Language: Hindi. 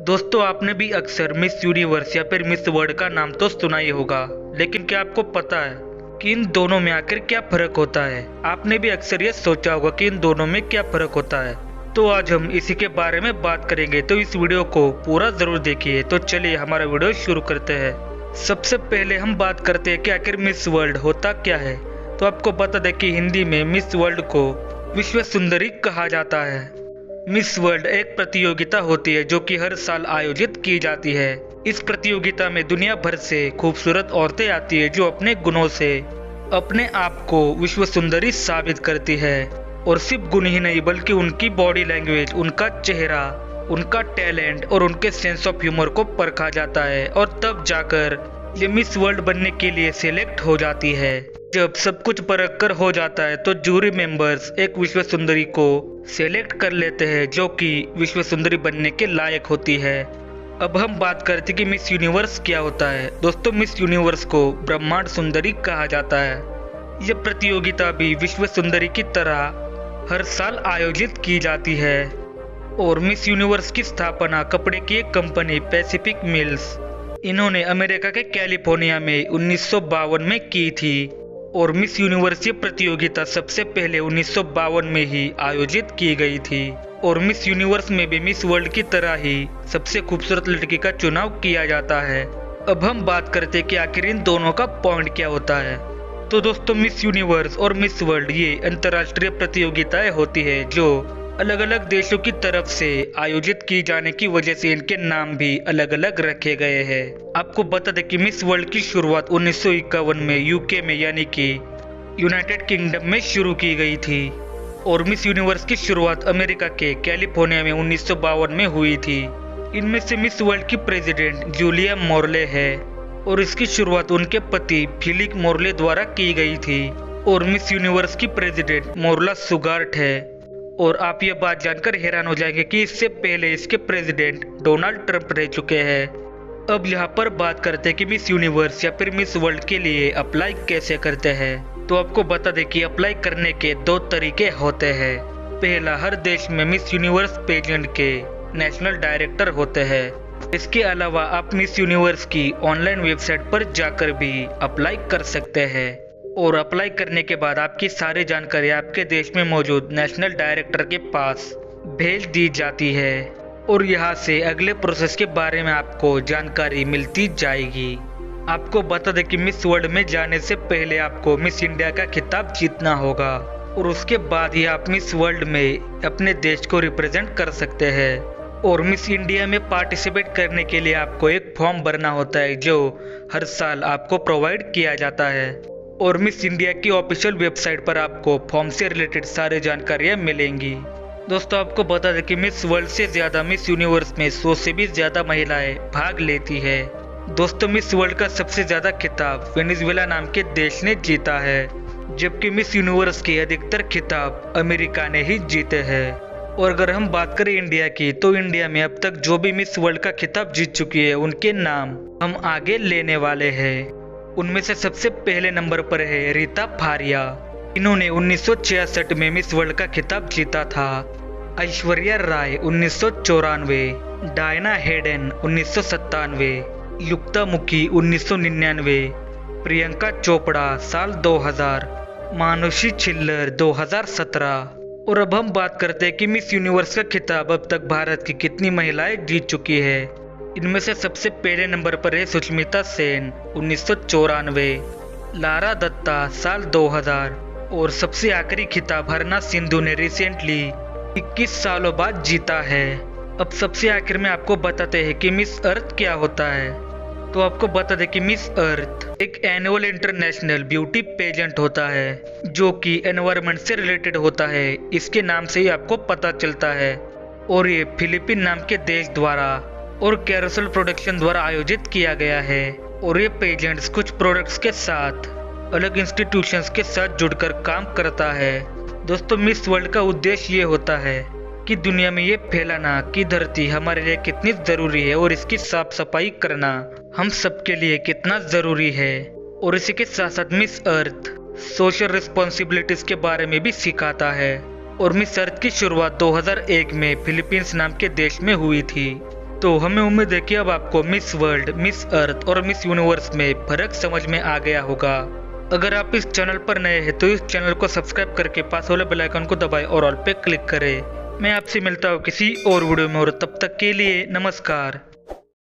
दोस्तों, आपने भी अक्सर मिस यूनिवर्स या फिर मिस वर्ल्ड का नाम तो सुना ही होगा, लेकिन क्या आपको पता है कि इन दोनों में आखिर क्या फर्क होता है। आपने भी अक्सर ये सोचा होगा कि इन दोनों में क्या फर्क होता है। तो आज हम इसी के बारे में बात करेंगे, तो इस वीडियो को पूरा जरूर देखिए। तो चलिए हमारा वीडियो शुरू करते हैं। सबसे पहले हम बात करते हैं कि आखिर मिस वर्ल्ड होता क्या है। तो आपको बता दें कि हिंदी में मिस वर्ल्ड को विश्व सुंदरी कहा जाता है। मिस वर्ल्ड एक प्रतियोगिता होती है जो कि हर साल आयोजित की जाती है। इस प्रतियोगिता में दुनिया भर से खूबसूरत औरतें आती है जो अपने गुणों से अपने आप को विश्व सुंदरी साबित करती है। और सिर्फ गुण ही नहीं बल्कि उनकी बॉडी लैंग्वेज, उनका चेहरा, उनका टैलेंट और उनके सेंस ऑफ ह्यूमर को परखा जाता है और तब जाकर ये मिस वर्ल्ड बनने के लिए सिलेक्ट हो जाती है। जब सब कुछ परख कर हो जाता है तो जूरी मेंबर्स एक विश्व सुंदरी को सिलेक्ट कर लेते हैं जो कि विश्व सुंदरी बनने के लायक होती है। अब हम बात करते हैं कि मिस यूनिवर्स क्या होता है। दोस्तों, मिस यूनिवर्स को ब्रह्मांड सुंदरी कहा जाता है। यह प्रतियोगिता भी विश्व सुंदरी की तरह हर साल आयोजित की जाती है। और मिस यूनिवर्स की स्थापना कपड़े की एक कंपनी पैसिफिक मिल्स, इन्होंने अमेरिका के कैलिफोर्निया में 1952 में की थी। और मिस यूनिवर्स ये प्रतियोगिता सबसे पहले 1952 में ही आयोजित की गई थी। और मिस यूनिवर्स में भी मिस वर्ल्ड की तरह ही सबसे खूबसूरत लड़की का चुनाव किया जाता है। अब हम बात करते हैं कि आखिर इन दोनों का पॉइंट क्या होता है। तो दोस्तों, मिस यूनिवर्स और मिस वर्ल्ड ये अंतर्राष्ट्रीय प्रतियोगिताएं होती है जो अलग अलग देशों की तरफ से आयोजित की जाने की वजह से इनके नाम भी अलग अलग रखे गए हैं। आपको बता दें कि मिस वर्ल्ड की शुरुआत 1951 में यूके में यानी कि यूनाइटेड किंगडम में शुरू की गई थी। और मिस यूनिवर्स की शुरुआत अमेरिका के कैलिफोर्निया में 1952 में हुई थी। इनमें से मिस वर्ल्ड की प्रेसिडेंट जूलिया मोर्ले है और इसकी शुरुआत उनके पति फिलिप मोर्ले द्वारा की गई थी। और मिस यूनिवर्स की प्रेसिडेंट मोर्ला सुगार्ट है। और आप ये बात जानकर हैरान हो जाएंगे कि इससे पहले इसके प्रेसिडेंट डोनाल्ड ट्रंप रह चुके हैं। अब यहाँ पर बात करते हैं कि मिस यूनिवर्स या फिर मिस वर्ल्ड के लिए अप्लाई कैसे करते हैं। तो आपको बता दें कि अप्लाई करने के दो तरीके होते हैं। पहला, हर देश में मिस यूनिवर्स पेजेंट के नेशनल डायरेक्टर होते हैं। इसके अलावा आप मिस यूनिवर्स की ऑनलाइन वेबसाइट पर जाकर भी अप्लाई कर सकते हैं। और अप्लाई करने के बाद आपकी सारी जानकारी आपके देश में मौजूद नेशनल डायरेक्टर के पास भेज दी जाती है। और यहाँ से अगले प्रोसेस के बारे में आपको जानकारी मिलती जाएगी। आपको बता दें कि मिस वर्ल्ड में जाने से पहले आपको मिस इंडिया का खिताब जीतना होगा और उसके बाद ही आप मिस वर्ल्ड में अपने देश को रिप्रेजेंट कर सकते हैं। और मिस इंडिया में पार्टिसिपेट करने के लिए आपको एक फॉर्म भरना होता है जो हर साल आपको प्रोवाइड किया जाता है। और मिस इंडिया की ऑफिशियल वेबसाइट पर आपको फॉर्म से रिलेटेड सारी जानकारियां मिलेंगी। दोस्तों, आपको बता दें कि मिस वर्ल्ड से ज्यादा मिस यूनिवर्स में 100 से भी ज्यादा महिलाएं भाग लेती है। दोस्तों, मिस वर्ल्ड का सबसे ज्यादा खिताब वेनेजुएला नाम के देश ने जीता है, जबकि मिस यूनिवर्स के अधिकतर खिताब अमेरिका ने ही जीते हैं। और अगर हम बात करें इंडिया की, तो इंडिया में अब तक जो भी मिस वर्ल्ड का खिताब जीत चुकी है उनके नाम हम आगे लेने वाले हैं। उनमें से सबसे पहले नंबर पर है रीता फारिया। इन्होंने 1966 में मिस वर्ल्ड का खिताब जीता था। ऐश्वर्या राय 1994, डायना हेडन 1997, युक्ता मुखी 1999, प्रियंका चोपड़ा साल 2000, मानुषी छिल्लर 2017। और अब हम बात करते हैं कि मिस यूनिवर्स का खिताब अब तक भारत की कितनी महिलाएं जीत चुकी है। इनमें से सबसे पहले नंबर पर है सुष्मिता सेन 1994, लारा दत्ता साल 2000। और सबसे आखिरी खिताब हरना सिंधु ने रिसेंटली 21 सालों बाद जीता है। अब सबसे आखिर में आपको बताते हैं कि मिस अर्थ क्या होता है। तो आपको बता दें कि मिस अर्थ एक एनुअल इंटरनेशनल ब्यूटी पेजेंट होता है जो कि एनवायरनमेंट से रिलेटेड होता है। इसके नाम से ही आपको पता चलता है। और ये फिलीपीन नाम के देश द्वारा और कैरोसेल प्रोडक्शन द्वारा आयोजित किया गया है। और ये पेजेंट्स कुछ प्रोडक्ट्स के साथ अलग इंस्टीट्यूशंस के साथ जुड़कर काम करता है। दोस्तों, मिस वर्ल्ड का उद्देश्य ये होता है कि दुनिया में ये फैलाना कि धरती हमारे लिए कितनी जरूरी है और इसकी साफ सफाई करना हम सबके लिए कितना जरूरी है। और इसी के साथ साथ मिस अर्थ सोशल रिस्पॉन्सिबिलिटीज के बारे में भी सिखाता है। और मिस अर्थ की शुरुआत 2001 में फिलीपींस नाम के देश में हुई थी। तो हमें उम्मीद है कि अब आपको मिस वर्ल्ड, मिस अर्थ और मिस यूनिवर्स में फर्क समझ में आ गया होगा। अगर आप इस चैनल पर नए हैं तो इस चैनल को सब्सक्राइब करके पास वाले बेल आइकन को दबाएं और ऑल पे क्लिक करें। मैं आपसे मिलता हूँ किसी और वीडियो में, और तब तक के लिए नमस्कार।